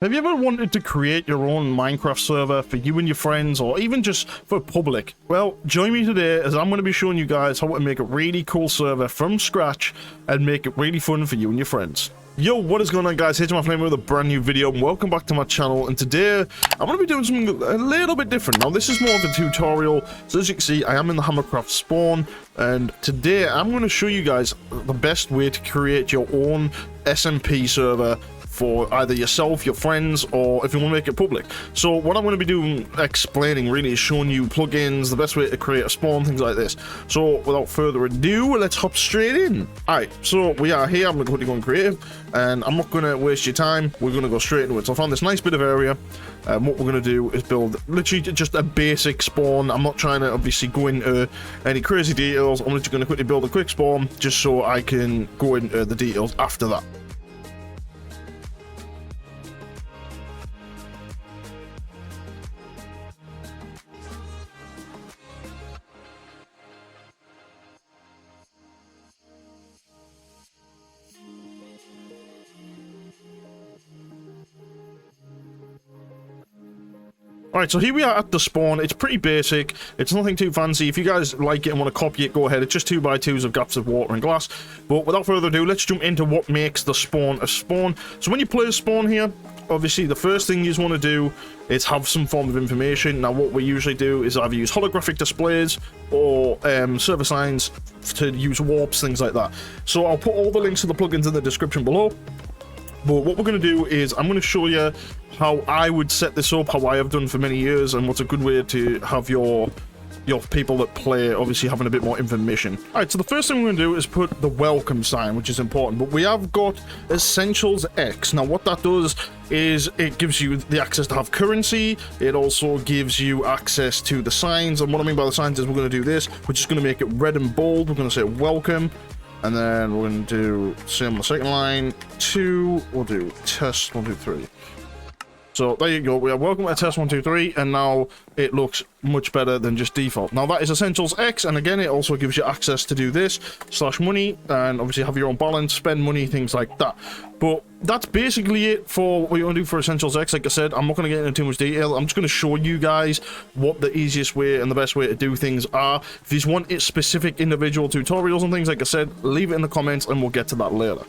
Have you ever wanted to create your own Minecraft server for you and your friends, or even just for public? Well, join me today as I'm going to be showing you guys how to make a really cool server from scratch and make it really fun for you and your friends. Yo, what is going on, guys? Here's my flame with a brand new video, and welcome back to my channel. And today I'm going to be doing something a little bit different. Now, this is more of a tutorial, so as you can see, I am in the Hammercraft spawn, and today I'm going to show you guys the best way to create your own SMP server for either yourself, your friends, or if you want to make it public. So what I'm going to be doing, explaining really, is showing you plugins, the best way to create a spawn, things like this. So without further ado, let's hop straight in. Alright, so we are here. I'm going to quickly go on creative, and I'm not going to waste your time. We're going to go straight into it. So I found this nice bit of area, and what we're going to do is build literally just a basic spawn. I'm not trying to obviously go into any crazy details. I'm just going to quickly build a quick spawn just so I can go into the details after that. Alright, so here we are at the spawn. It's pretty basic. It's nothing too fancy. If you guys like it and want to copy it, go ahead. It's just 2x2s of gaps of water and glass. But without further ado, let's jump into what makes the spawn a spawn. So when you play a spawn here, obviously the first thing you want to do is have some form of information. Now what we usually do is either use holographic displays or server signs to use warps, things like that. So I'll put all the links to the plugins in the description below. But what we're going to do is I'm going to show you how I would set this up, how I have done for many years, and what's a good way to have your people that play obviously having a bit more information. Alright, so the first thing we're going to do is put the welcome sign, which is important. But we have got Essentials X. Now what that does is it gives you the access to have currency. It also gives you access to the signs. And what I mean by the signs is we're going to do this. We're just going to make it red and bold. We're going to say welcome. And then we're going to do, same on the second line, 2, we'll do test 1, 2, 3. So there you go, we are welcome to test 1, 2, 3, and now it looks much better than just default. Now that is Essentials X, and again, it also gives you access to do this, /money, and obviously have your own balance, spend money, things like that. But that's basically it for what you want to do for Essentials X. Like I said, I'm not going to get into too much detail. I'm just going to show you guys what the easiest way and the best way to do things are. If you want specific individual tutorials and things, like I said, leave it in the comments and we'll get to that later.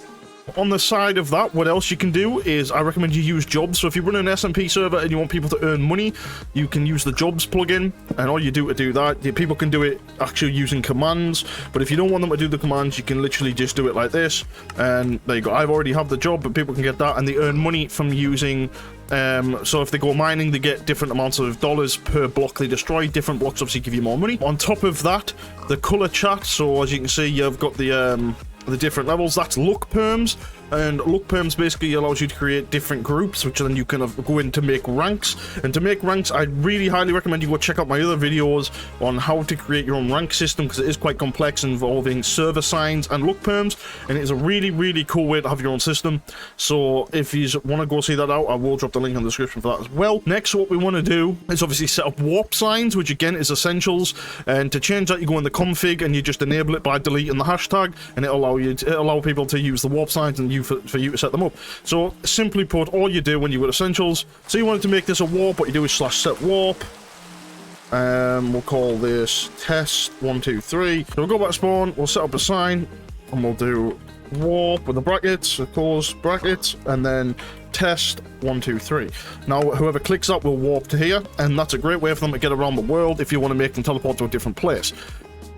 On the side of that, what else you can do is I recommend you use jobs. So if you run an SMP server and you want people to earn money, you can use the jobs plugin, and all you do to do that, people can do it actually using commands. But if you don't want them to do the commands, you can literally just do it like this, and there you go. I've already have the job, but people can get that, and they earn money from using so if they go mining, they get different amounts of dollars per block they destroy. Different blocks obviously give you more money. On top of that, the color chat, so as you can see, you've got the different levels. That's look perms, and look perms basically allows you to create different groups, which then you can go in to make ranks. And to make ranks, I really highly recommend you go check out my other videos on how to create your own rank system, because it is quite complex, involving server signs and look perms, and it is a really cool way to have your own system. So if you want to go see that out, I will drop the link in the description for that as well. Next, what we want to do is obviously set up warp signs, which again is essentials, and to change that you go in the config and you just enable it by deleting the hashtag, and it'll allow people to use the warp signs and for you to set them up. So simply put, all you do when you got essentials, so you wanted to make this a warp, what you do is /set warp. We'll call this test 1, 2, 3. So we'll go back to spawn, we'll set up a sign, and we'll do warp with the brackets, of course, brackets, and then test 1, 2, 3. Now whoever clicks that will warp to here, and that's a great way for them to get around the world if you want to make them teleport to a different place.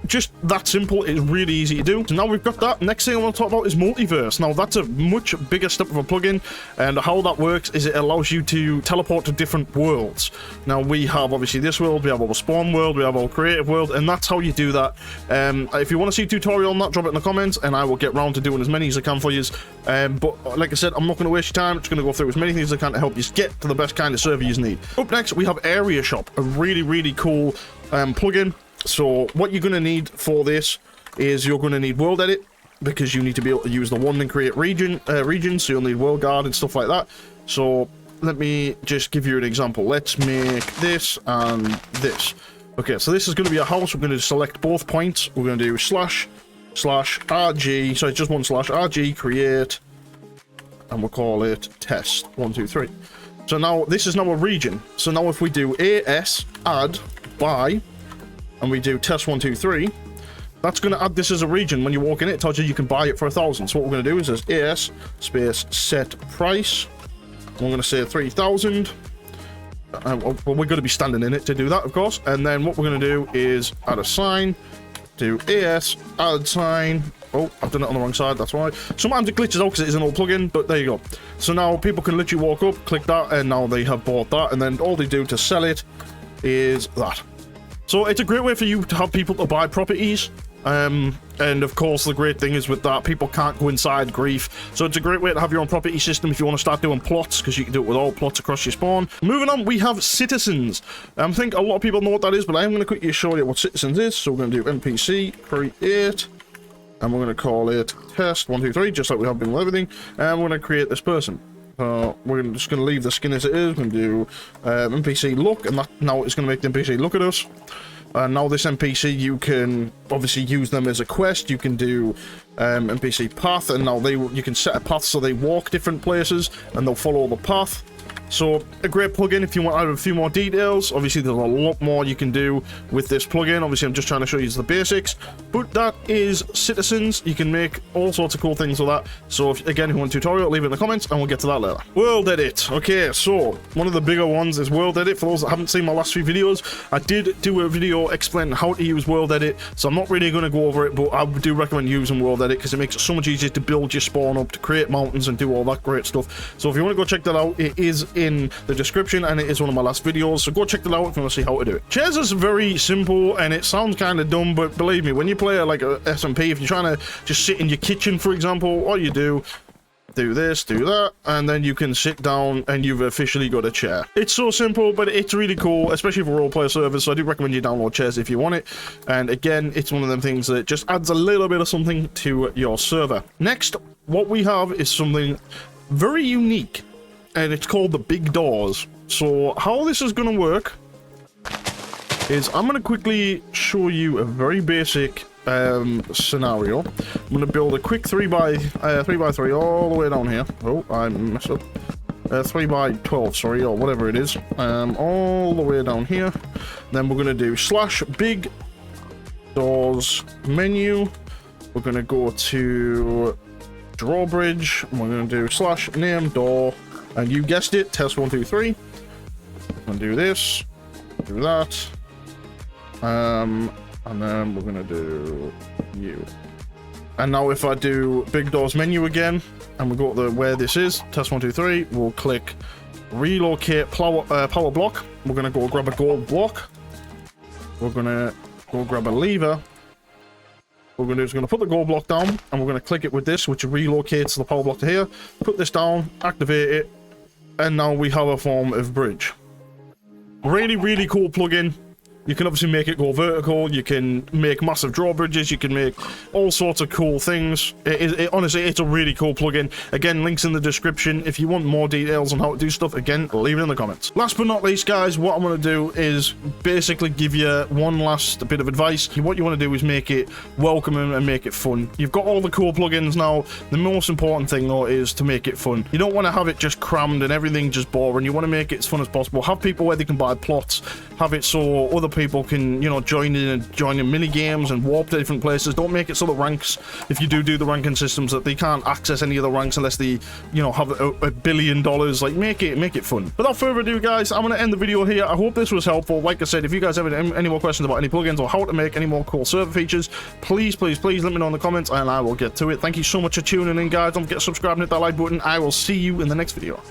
Just that simple. It's really easy to do. So now we've got that. Next thing I want to talk about is multiverse. Now that's a much bigger step of a plugin, and how that works is it allows you to teleport to different worlds. Now we have obviously this world, we have our spawn world, we have our creative world, and that's how you do that. If you want to see a tutorial on that, drop it in the comments and I will get round to doing as many as I can for you. But like I said, I'm not going to waste your time. I'm just going to go through as many things as I can to help you get to the best kind of server you need. Up next, we have Area Shop, a really cool plugin. So what you're going to need for this is you're going to need World Edit, because you need to be able to use the one and create regions, so you'll need World Guard and stuff like that. So let me just give you an example. Let's make this and this. Okay, so this is going to be a house. We're going to select both points. We're going to do //rg, so it's just one /rg create, and we'll call it test 1, 2, 3. So now this is now a region. So now if we do AS add buy and we do test 1 2 3, that's going to add this as a region. When you walk in, it tells you can buy it for 1,000. So what we're going to do is this AS space set price. We're going to say 3,000. Well, we're going to be standing in it to do that, of course. And then what we're going to do is add a sign. Do AS add sign. Oh, I've done it on the wrong side, that's why. Sometimes it glitches out because it is an old plugin, but there you go. So now people can literally walk up, click that, and now they have bought that, and then all they do to sell it is that. So it's a great way for you to have people to buy properties. And of course, the great thing is with that, people can't go inside grief. So it's a great way to have your own property system if you want to start doing plots, because you can do it with all plots across your spawn. Moving on, we have citizens. I think a lot of people know what that is, but I am going to quickly show you what citizens is. So we're going to do NPC create. And we're going to call it test 1 2 3, just like we have been with everything. And we're going to create this person. We're just going to leave the skin as it is. We're going to do NPC look, and that now it's going to make the NPC look at us. And now this NPC, you can obviously use them as a quest. You can do NPC path, and now you can set a path so they walk different places, and they'll follow the path. So a great plugin if you want to add a few more details. Obviously there's a lot more you can do with this plugin. Obviously I'm just trying to show you the basics, but that is citizens. You can make all sorts of cool things with that. So again, if you want a tutorial, leave it in the comments and we'll get to that later. World edit. Okay, so one of the bigger ones is world edit. For those that haven't seen my last few videos, I did do a video explaining how to use world edit, so I'm not really going to go over it, but I do recommend using world edit because it makes it so much easier to build your spawn up, to create mountains and do all that great stuff. So if you want to go check that out, it is in the description and it is one of my last videos, so go check that out if you want to see how to do it. Chairs is very simple and it sounds kind of dumb, but believe me, when you play like a SMP, if you're trying to just sit in your kitchen, for example, all you do this, do that, and then you can sit down and you've officially got a chair. It's so simple, but it's really cool, especially for role-player servers, so I do recommend you download chairs if you want it. And again, it's one of them things that just adds a little bit of something to your server. Next, what we have is something very unique, and it's called the big doors. So how this is going to work is I'm going to quickly show you a very basic scenario. I'm going to build a quick 3x3 all the way down here. Oh, I messed up. 3x12, sorry, or whatever it is. All the way down here. Then we're going to do / big doors menu. We're going to go to drawbridge. And we're going to do / name door. And you guessed it, test 1 2 3. And do this, do that, and then we're gonna do you. And now if I do big doors menu again, and we go to where this is, test 1 2 3, we'll click relocate power block. We're gonna go grab a gold block. We're gonna go grab a lever. What we're gonna do is we're gonna put the gold block down, and we're gonna click it with this, which relocates the power block to here. Put this down, activate it. And now we have a form of bridge. Really, really cool plugin. You can obviously make it go vertical, you can make massive drawbridges, you can make all sorts of cool things. Honestly, it's a really cool plugin. Again, links in the description. If you want more details on how to do stuff, again, leave it in the comments. Last but not least, guys, what I'm going to do is basically give you one last bit of advice. What you want to do is make it welcoming and make it fun. You've got all the cool plugins now. The most important thing, though, is to make it fun. You don't want to have it just crammed and everything just boring. You want to make it as fun as possible. Have people where they can buy plots. Have it so other people can, you know, join in mini games and warp to different places. Don't make it so the ranks, if you do the ranking systems, that they can't access any of the ranks unless they, you know, have $1 billion. Like, make it fun. Without further ado, guys, I'm going to end the video here. I hope this was helpful. Like I said, if you guys have any more questions about any plugins or how to make any more cool server features, please let me know in the comments and I will get to it. Thank you so much for tuning in, guys. Don't forget to subscribe and hit that like button. I will see you in the next video.